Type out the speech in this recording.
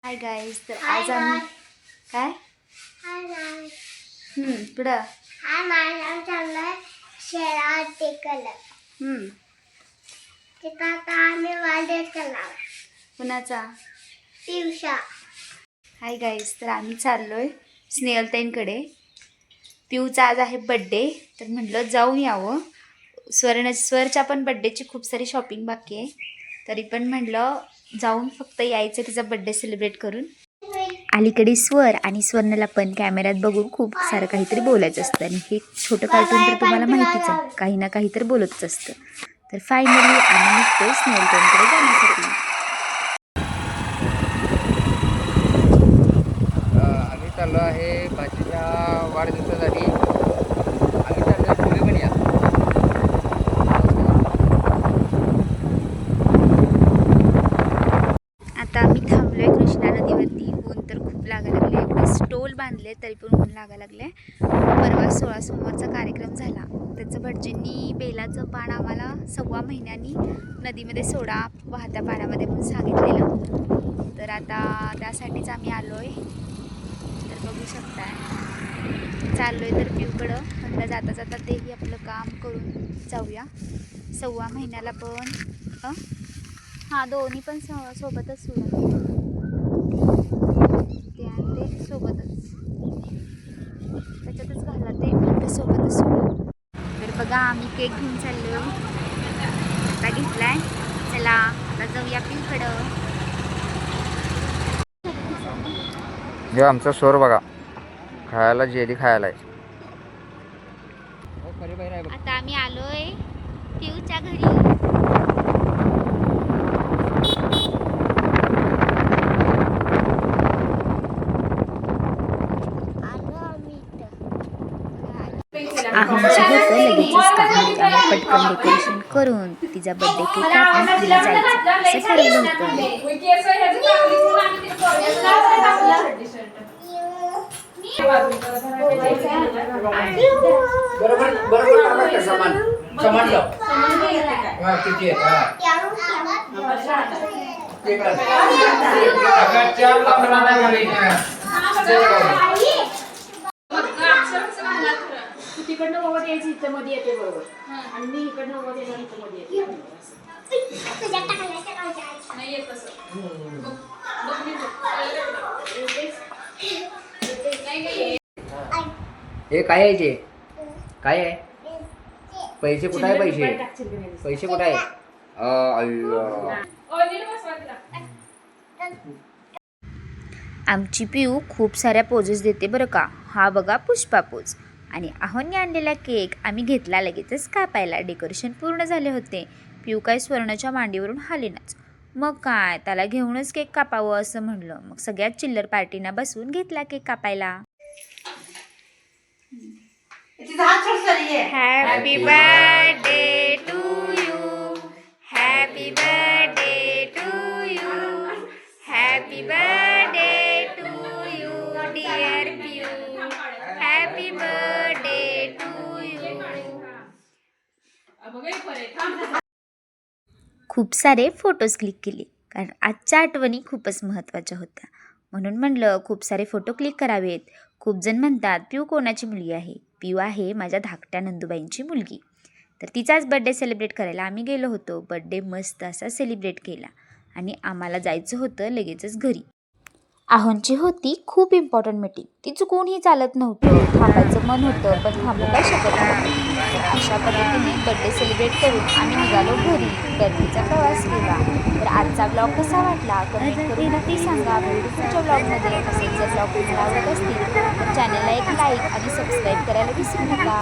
Hi guys, तर आज आम्ही काय पुढं कुणाचा हाय गाईज, तर आम्ही चाललोय स्नेहलताईंकडे. पिऊचा आज आहे बड्डे, तर म्हटलं जाऊन यावं. स्वरच्या पण बड्डेची खूप सारी शॉपिंग बाकी आहे, तरी पण म्हटलं जाऊन फक्त यायचं तिचा बड्डे सेलिब्रेट करून. अलीकडे स्वर आणि स्वर्णला पण कॅमेऱ्यात बघून खूप सारं काहीतरी बोलायचं असतं, आणि हे छोटं कार्टून तर तुम्हाला माहितीच आहे, काही ना काही तर बोलतच असतं. तर फायनली आम्ही निघतोय स्नेहलताईंकडे जाण्यासाठी. आम्ही चाललो आहे भाजीच्या वाढदिवसासाठी. आम्ही चाललो पुढे पण या. आता आम्ही थांबलोय कृष्णा नदीवरती. ऊन तर खूप लागायला लागले, एवढे स्टोल बांधले तरी पण ऊन लागायला लागले. परवा 16 सोमवारचा कार्यक्रम झाला, त्याचं भटजींनी बेलाचं पान आम्हाला 1.25 महिन्यांनी नदीमध्ये सोडा वाहत्या पाण्यामध्ये म्हणून सांगितलेलं. तर आता त्यासाठीच आम्ही आलोय. तर बघू शकताय चाललोय तर पिऊकडं. म्हटलं जाता जाता तेही आपलं काम करून जाऊया. 1.25 महिन्याला पण हां, दोन्ही पण सोबतच सोडा, ते आणि ते सोबतच, त्याच्यातच घाला ते सोबतच सोडा. तर बघा आम्ही केक घेऊन चाललो. आता घेतलाय, चला आता जाऊया पिऊकडं. हे आमचा स्वर बघा, खायला जेली खायला आहे. आता आम्ही आलोय पिऊच्या घरी. आहोंची होतं लगेचच काम, त्यामुळे पटकन डेकोरेशन करून तिचा बड्डे केक कापून तिला जायचं असं ठरवलं होतं. तिकडनं वगैरे यायची इथं मध्ये येते बरोबर, आणि मी इकडनं वगैरे येणार इथं मध्ये येते. नाही येत तसं. हे काय आहे जे काय आहे? पैसे कुठे आहे? पैसे कुठे आहे? आमची पिऊ खूप साऱ्या पोजेस देते बरं का. हा बघा पुष्पा पोज. आणि आहोंनी आणलेला केक आम्ही घेतला लगेचच कापायला. डेकोरेशन पूर्ण झाले होते. पिऊ काय स्वर्णाच्या मांडीवरून हालेनाच. मग काय त्याला घेऊनच केक कापावं असं म्हणलं. मग सगळ्यात चिल्लर पार्टीना बसवून घेतला केक कापायला. Happy birthday to you, happy birthday to you, happy birthday to you dear Piu, happy birthday to you. खूप सारे फोटोज क्लिक केले, कारण आजच्या आठवणी खूपच महत्त्वाच्या होत्या. म्हणून म्हणलं खूप सारे फोटो क्लिक करावेत. खूप जण म्हणतात पिऊ कोणाची मुलगी आहे? पिऊ आहे माझ्या धाकट्या नंदूबाईंची मुलगी. तर तिचाच बड्डे सेलिब्रेट करायला आम्ही गेलो होतो. बड्डे मस्त असा सेलिब्रेट केला, आणि आम्हाला जायचं होतं लगेचच घरी. आहोंची होती खूप इम्पॉर्टंट मीटिंग, ती चुकूनही चालत नव्हतं. थांबायचं मन होतं पण थांबू काय शकत नव्हतं. अशा पद्धतीने बड्डे सेलिब्रेट करून आम्ही निघालो घरी. गर्दीचा प्रवास केला. तर आजचा ब्लॉग कसा वाटला कमेंट करून नक्की सांगा. भेटू पुढच्या ब्लॉगमध्ये. तसेच जर ब्लॉग तुम्हाला आवडत असतील तर चॅनलला एक लाईक आणि सबस्क्राईब करायला विसरू नका.